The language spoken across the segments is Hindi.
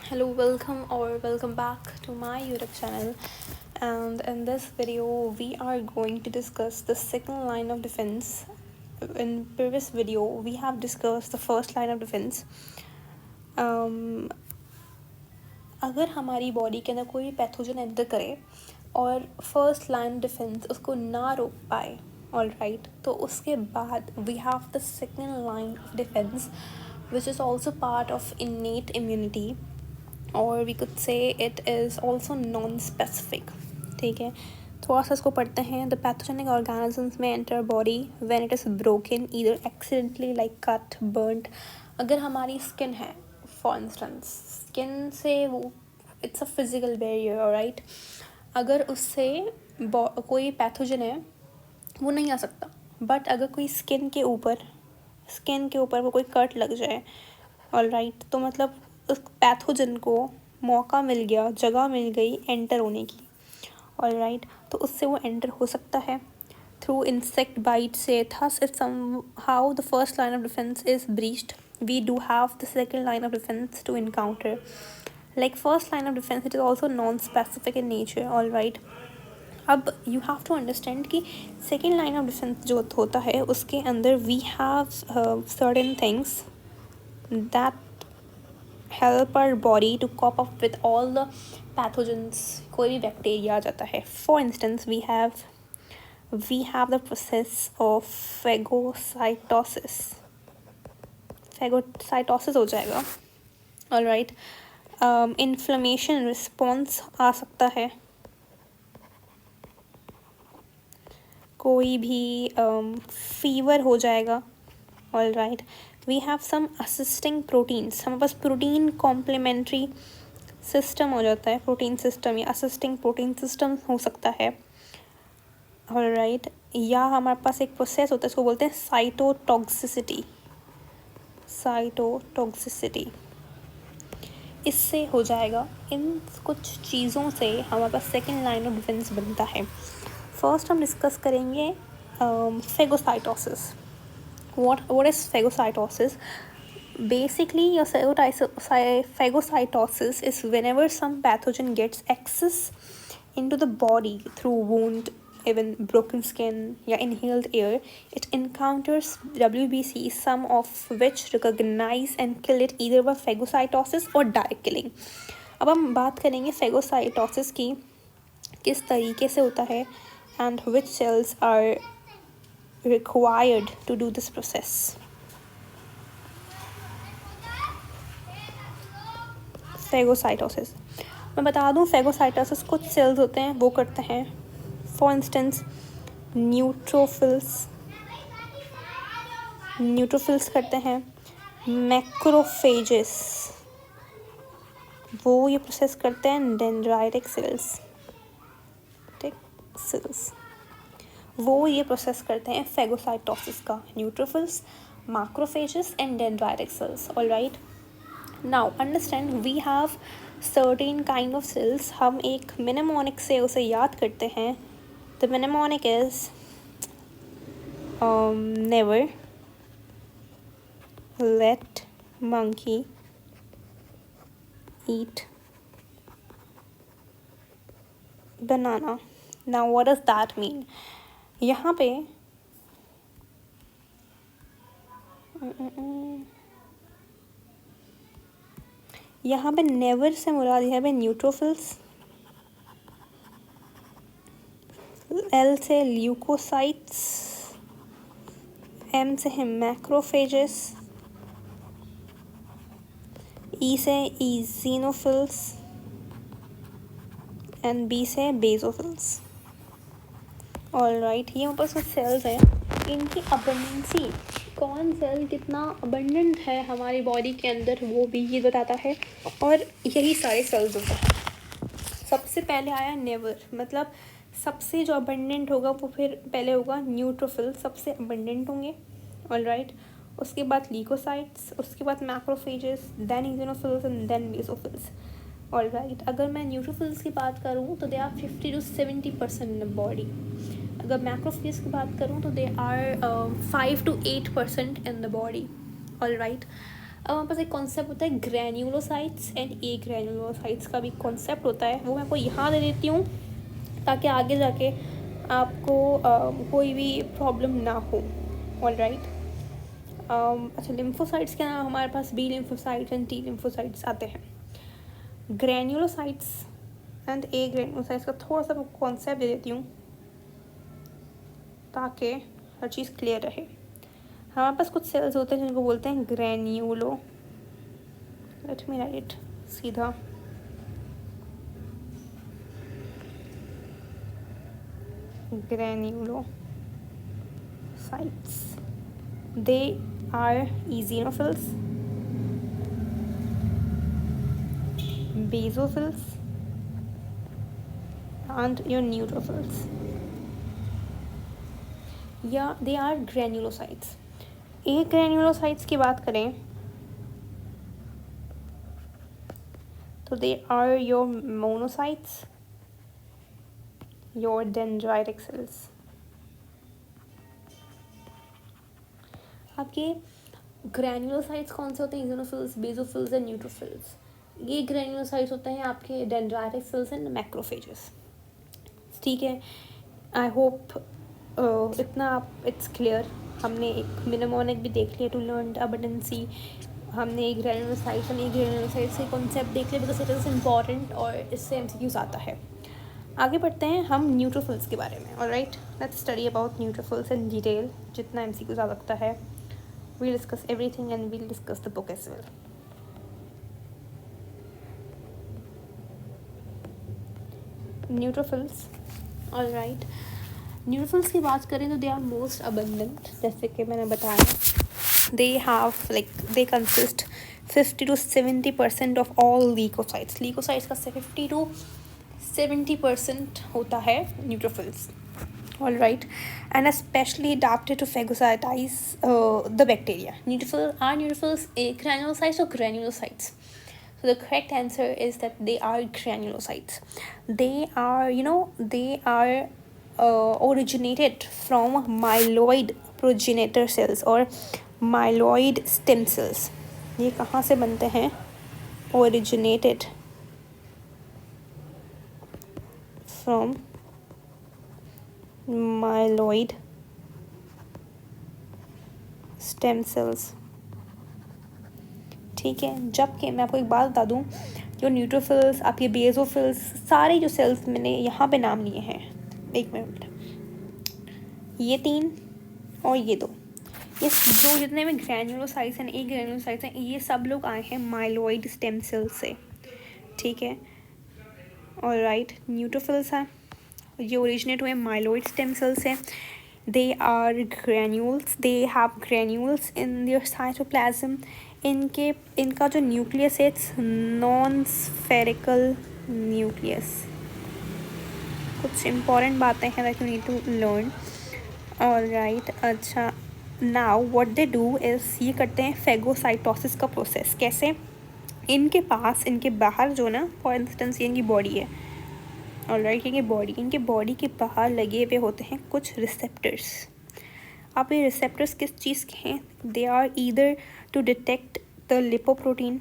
Hello, welcome back to my YouTube channel. And in this video, we are going to discuss the second line of defense. In previous video, we have discussed the first line of defense. अगर हमारी बॉडी के अंदर कोई पैथोजन एंटर करे और फर्स्ट लाइन डिफेंस उसको ना रोक पाए, ऑल राइट, तो उसके बाद we have the second line of defence which is also part of innate immunity, और we could say it is also non specific. ठीक है, थोड़ा सा इसको पढ़ते हैं. The pathogenic organisms may enter body when it is broken either accidentally like cut burned. अगर हमारी स्किन है, फॉर इंस्टेंस, स्किन से वो it's a physical barrier, right. अगर उससे कोई पैथोजन है वो नहीं आ सकता, बट अगर कोई स्किन के ऊपर वो कोई कट लग जाए, ऑल राइट, तो मतलब उस पैथोजन को मौका मिल गया, जगह मिल गई एंटर होने की, ऑल राइट. तो उससे वो एंटर हो सकता है थ्रू इंसेक्ट बाइट से. Thus if somehow the first line of defense is breached, we do have the second line of defense to encounter. Like first line of defense, it is also non-specific in nature, all right. अब यू हैव टू अंडरस्टैंड कि सेकेंड लाइन ऑफ डिफेंस जो होता है उसके अंदर we have certain things that help our body to cope up with all the pathogens. कोई भी बैक्टीरिया आ जाता है. For instance we have the process of phagocytosis. Phagocytosis हो जाएगा, ऑल राइट. इन्फ्लेमेशन रिस्पॉन्स आ सकता है. कोई भी फीवर हो जाएगा, all right. We have some assisting proteins. हमारे पास प्रोटीन कॉम्प्लीमेंट्री सिस्टम हो जाता है, प्रोटीन सिस्टम या असिस्टिंग प्रोटीन सिस्टम हो सकता है, ऑल राइट. या हमारे पास एक प्रोसेस होता है, इसको बोलते हैं साइटोटॉक्सिसिटी. इससे हो जाएगा. इन कुछ चीज़ों से हमारे पास सेकेंड लाइन ऑफ डिफेंस बनता है. फर्स्ट हम डिस्कस करेंगे phagocytosis. what is phagocytosis? Basically, your phagocytosis is whenever some pathogen gets access into the body through wound, even broken skin, या inhaled air. It encounters WBC, some of which recognize and kill it either by phagocytosis or direct killing. अब हम बात करेंगे phagocytosis की किस तरीके से होता है and which cells are required to do this process. Phagocytosis, मैं बता दूं, phagocytosis कुछ cells होते हैं वो करते हैं. For instance, न्यूट्रोफिल्स करते हैं. मैक्रोफेजेस वो ये प्रोसेस करते हैं. डेंड्राइटिक सेल्स वो ये प्रोसेस करते हैं फेगोसाइटोसिस का. Neutrophils, macrophages and dendritic cells, all right. Now understand, we have certain kind of cells. हम एक मिनेमोनिक से उसे याद करते हैं. The mnemonic is never let monkey eat banana. Now what does that mean? यहाँ पे नेवर से मुराद है भाई न्यूट्रोफिल्स, एल से ल्यूकोसाइट्स, एम से है मैक्रोफेजेस, ई से ईजीनोफिल्स एंड बी से बेसोफिल्स, ऑल राइट. ये हमारे पास कुछ सेल्स हैं. इनकी अबंडेंसी, कौन सेल कितना अबंडेंट है हमारी बॉडी के अंदर, वो भी ये बताता है. और यही सारे सेल्स होते हैं. सबसे पहले आया नेवर, मतलब सबसे जो अबंडेंट होगा वो फिर पहले होगा न्यूट्रोफिल, सबसे अबंडेंट होंगे, ऑल राइट. उसके बाद ल्यूकोसाइट्स, उसके बाद macrophages, then eosinophils and then basophils, all right. अगर मैं न्यूट्रोफिल्स की बात करूँ तो they are 50 to 70% in the body. अगर मैक्रोफेज की बात करूँ तो they are 5 to 8% in the body, all right. अब हमारे पास एक कॉन्सेप्ट होता है ग्रैन्यूलोसाइट्स एंड ए ग्रैन्यूलोसाइट्स का भी कॉन्सेप्ट होता है, वो मैं आपको यहाँ दे देती हूँ ताकि आगे जाके आपको कोई भी प्रॉब्लम ना हो। ऑलराइट, अच्छा लिम्फोसाइट्स के नाम हमारे पास B lymphocytes and T lymphocytes आते हैं। ग्रैन्यूलोसाइट्स एंड ए ग्रैन्यूलोसाइट्स का थोड़ा सा कॉन्सेप्ट दे देती हूँ ताकि हर चीज़ क्लियर रहे। हमारे पास कुछ सेल्स होते हैं जिनको बोलते हैं ग्रैन्यूलो, लेट मी राइट सीधा, granulocytes. They are eosinophils, basophils, and your neutrophils. Yeah, they are granulocytes. एक granulocytes की बात करें तो they are your monocytes, your dendritic cells. आपके ग्रैन्यूलोसाइट्स कौन से होते हैं? इज़ोनोफिल्स, बेसोफिल्स एंड न्यूट्रोफिल्स। ये ग्रैन्यूलोसाइट्स होते हैं आपके डेंड्राइटिक सेल्स एंड मैक्रोफेजेस। ठीक है, आई होप इतना इट्स क्लियर। हमने एक मिनेमोनिक भी देख लिया टू लर्न अबंडेंसी, हमने एक ग्रैन्यूलोसाइट्स एंड एक ग्रैन्यूलोसाइट्स के कॉन्सेप्ट देख लिया बिकॉज इट इज़ इम्पॉर्टेंट और इससे एमसीक्यूज आता है। आगे बढ़ते हैं हम न्यूट्रोफिल्स के बारे में। Alright, let's study about neutrophils in detail, जितना एमसीक्यूज आ सकता है। We'll discuss everything and we'll discuss the book as well. Neutrophils, all right. Neutrophils की बात करें तो they are most abundant, जैसे कि मैंने बताया। They have they consist 50 to 70% of all leukocytes. Leukocytes का 50 to 70% होता है neutrophils. All right, and especially adapted to phagocytize the bacteria. Neutrophils granulocytes or granulocytes? So the correct answer is that they are granulocytes. They are originated from myeloid progenitor cells or myeloid stem cells. ये कहाँ से बनते हैं? Originated from myeloid stem cells. ठीक है, जबकि मैं आपको एक बात बता दूं, जो न्यूट्रोफिल्स, आपके बेसोफिल्स, सारे जो सेल्स मैंने यहाँ पे नाम लिए हैं, एक मिनट, ये 3 और ये 2, ये जो जितने में ग्रैन्यूलोसाइट्स एंड ए ग्रैन्यूलोसाइट्स हैं, ये सब लोग आए हैं माइलॉइड स्टेम सेल से। ठीक है, ऑलराइट, न्यूट्रोफिल्स हैं, ये ओरिजिनेट हुए माइलॉइड स्टेम सेल से। They are granules, they have granules in their cytoplasm. इनका जो न्यूक्लियस है इट्स नॉन स्फेरिकल न्यूक्लियस। कुछ इम्पॉर्टेंट बातें हैं that you need to learn. Alright, अच्छा, now what they do is, ये करते हैं फेगोसाइटोसिस का प्रोसेस। कैसे? इनके पास, इनके बाहर जो ना, फॉर इंस्टेंस ये इनकी बॉडी है, ऑलराइट, इनके बॉडी के बाहर लगे हुए होते हैं कुछ रिसेप्टर्स। अब ये रिसेप्टर्स किस चीज़ के हैं? They are either to detect the lipoprotein,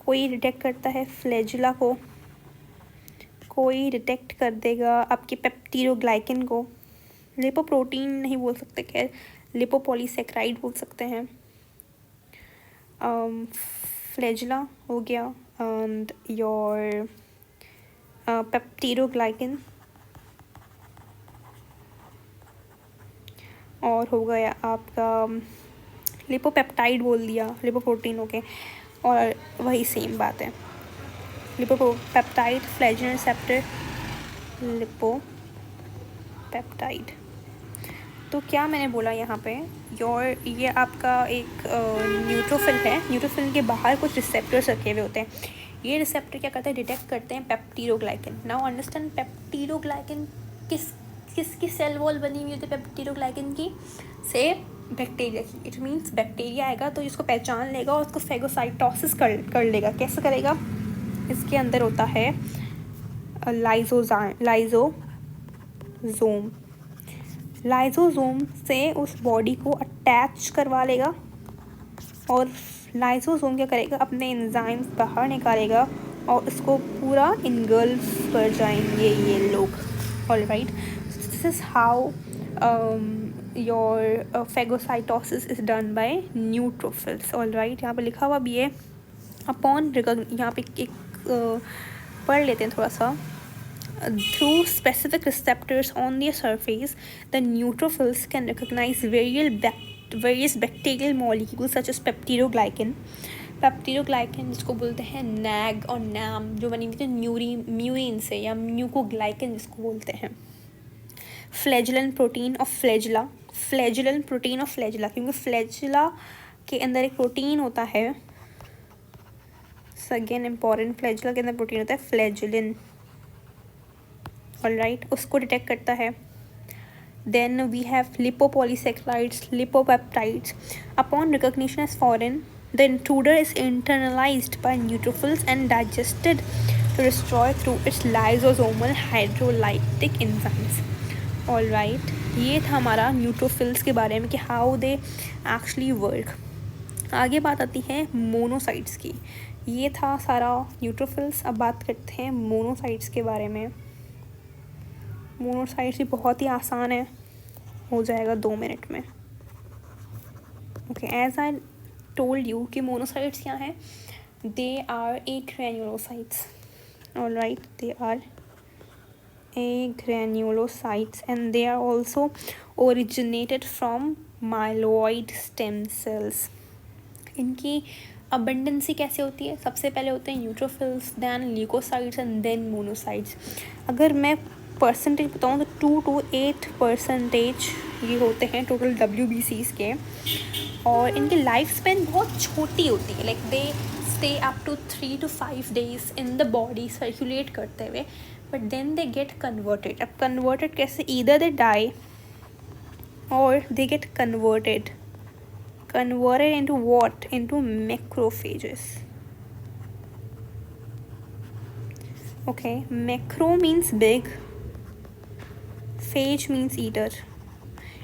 कोई डिटेक्ट करता है फ्लैजुला को, कोई डिटेक्ट कर देगा आपके पेप्टिडोग्लाइकन को। लिपोप्रोटीन नहीं बोल सकते, खैर लिपोपॉलीसेक्राइड बोल सकते हैं। फ्लैजुला हो गया एंड योर पेप्टिडोग्लाइकन, और हो गया आपका लिपोपेप्टाइड बोल दिया, लिपोप्रोटीन हो गए, और वही सेम बात है, लिपोपेप्टाइड, फ्लैजुलर रिसेप्टर, लिपोपेप्टाइड। तो क्या मैंने बोला यहाँ पे, ये आपका एक न्यूट्रोफिल है। न्यूट्रोफिल के बाहर कुछ रिसेप्टर्स रखे हुए होते हैं। ये रिसेप्टर क्या करते हैं? डिटेक्ट करते हैं पेप्टिडोग्लाइकन। नाउ अंडरस्टैंड, पेप्टिडोग्लाइकन किसकी सेल वॉल बनी हुई होती है? पेप्टिडोग्लाइकन की से बैक्टीरिया की। इट मीन्स बैक्टीरिया आएगा तो इसको पहचान लेगा और उसको फेगोसाइटोसिस कर लेगा। कैसे करेगा? इसके अंदर होता है लाइजोसोम से उस बॉडी को अटैच करवा लेगा और लाइसोसोम क्या करेगा, अपने एंजाइम्स बाहर निकालेगा और उसको पूरा इनगल्फ कर जाएंगे ये लोग। Alright, this is how your phagocytosis is done by neutrophils. Alright, यहाँ पे लिखा हुआ भी है अपॉन यहाँ पे एक पढ़ लेते हैं थोड़ा सा। Through specific receptors on their surface, the neutrophils can recognize various bacterial molecules such as peptidoglycan. Peptidoglycan जिसको बोलते हैं NAG और NAM, जो बनी हुई थी म्यूरिन से, या म्यूकोग्लाइकन जिसको बोलते हैं। फ्लैजेलन प्रोटीन ऑफ फ्लैजिला, क्योंकि फ्लैजिला के अंदर एक प्रोटीन होता है, अगेन इम्पॉर्टेंट, फ्लैजिला के अंदर प्रोटीन होता है फ्लैजिलिन। ऑलराइट, उसको डिटेक्ट करता है। Then we have lipopolysaccharides, lipopeptides. Upon recognition as foreign, the intruder is internalised by neutrophils and digested to destroy through its lysosomal hydrolytic enzymes. Alright, ये था हमारा न्यूट्रोफिल्स के बारे में कि हाउ दे एक्चुअली वर्क। आगे बात आती है मोनोसाइट्स की। ये था सारा न्यूट्रोफिल्स। अब बात करते हैं मोनोसाइट्स के बारे में। मोनोसाइट्स भी बहुत ही आसान है, हो जाएगा 2 मिनट में। Okay, as I told you कि मोनोसाइट्स क्या हैं, they are agranulocytes. Alright, they are agranulocytes and they are also originated from myeloid stem cells. इनकी अबंडेंसी कैसे होती है, सबसे पहले होते हैं neutrophils, then leukocytes and then monocytes. अगर मैं परसेंटेज बताऊँ तो 2 to 8% ये होते हैं टोटल WBCs के, और इनकी लाइफ स्पेन बहुत छोटी होती है, like they stay up to 3 to 5 days in the body circulate करते हुए, but then they get converted. अब कन्वर्टेड कैसे, ईदर दे डाई और they get converted into what, into macrophages. Okay, macro means big, phage means eater.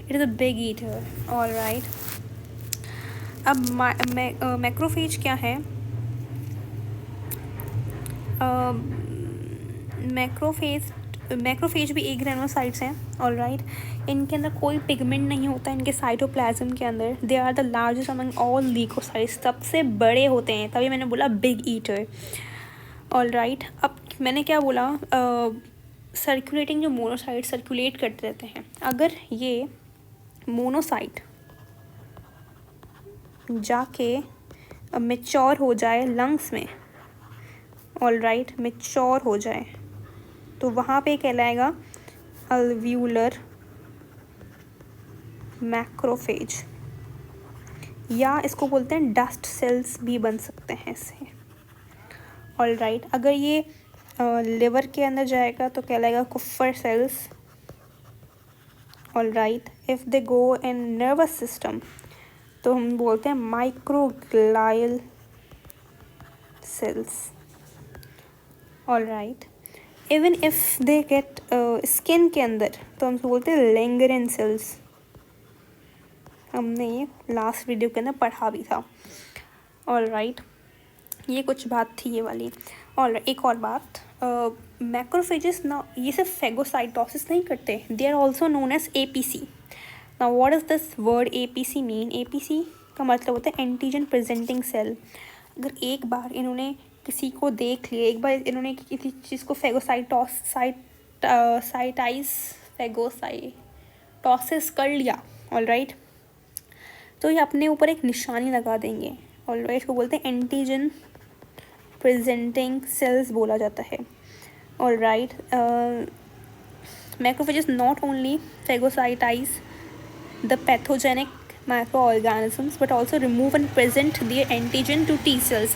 It is a big eater. All right, अब मैक्रोफेज क्या है? मैक्रोफेज भी एग्रेनोसाइट्स हैं। ऑलराइट, इनके अंदर कोई पिगमेंट नहीं होता इनके साइटोप्लाज्म के अंदर। They are the largest among all leukocytes, सबसे बड़े होते हैं, तभी मैंने बोला बिग ईटर। ऑलराइट, अब मैंने क्या बोला, सर्कुलेटिंग जो मोनोसाइट सर्कुलेट करते रहते हैं। अगर ये मोनोसाइट जाके मैच्योर हो जाए लंग्स में, ऑलराइट, मैच्योर हो जाए, तो वहाँ पे कहलाएगा अल्व्यूलर मैक्रोफेज, या इसको बोलते हैं डस्ट सेल्स भी बन सकते हैं इससे। ऑलराइट, अगर ये लिवर के अंदर जाएगा तो कहलाएगा Kupffer cells. Alright, if they go in nervous system तो हम बोलते हैं microglial cells. Alright, even if they get skin के अंदर तो हम बोलते हैं लैंगरेन सेल्स। हमने ये लास्ट वीडियो के अंदर पढ़ा भी था। ऑलराइट, ये कुछ बात थी ये वाली। और एक और बात, मैक्रोफेजेस ना ये सिर्फ फेगोसाइटोसिस नहीं करते, they are also known as APC। Now what is this word APC mean? APC का मतलब होता है एंटीजन प्रेजेंटिंग सेल। अगर एक बार इन्होंने किसी को देख लिया, एक बार इन्होंने किसी चीज़ को फेगोसाइटोसिस कर लिया, ऑलराइट, तो ये अपने ऊपर एक निशानी लगा देंगे। ऑलराइट, इसको बोलते हैं एंटीजन प्रेजेंटिंग सेल्स बोला जाता है। Alright, macrophages not only phagocytise the pathogenic microorganisms but also remove and present their antigen to T cells.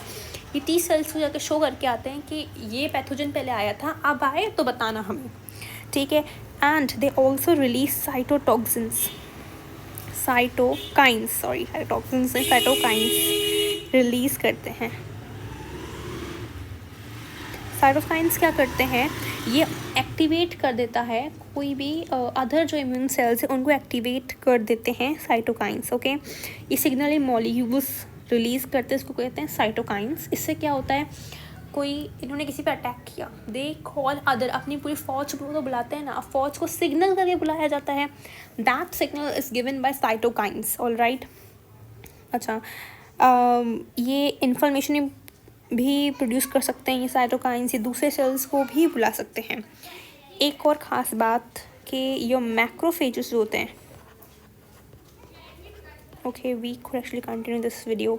ये T cells को जाकर शो करके आते हैं कि ये पैथोजन पहले आया था, अब आए तो बताना हमें, ठीक है। And they also release cytokines release करते हैं। साइटोकाइंस क्या करते हैं, ये एक्टिवेट कर देता है कोई भी अदर जो इम्यून सेल्स हैं उनको एक्टिवेट कर देते हैं साइटोकाइंस। ओके, ये सिग्नलिंग मॉलिक्यूल्स रिलीज़ करते हैं, इसको कहते हैं साइटोकाइंस। इससे क्या होता है, कोई इन्होंने किसी पे अटैक किया, दे कॉल अदर, अपनी पूरी फौज को तो बुलाते हैं ना, फौज को सिग्नल करके बुलाया जाता है, that signal is given by cytokines. All right. अच्छा, ये इन्फॉर्मेशन भी प्रोड्यूस कर सकते हैं ये साइटोकाइंस, ये दूसरे सेल्स को भी बुला सकते हैं। एक और ख़ास बात कि ये मैक्रोफेजेस जो होते हैं, okay we could actually continue this video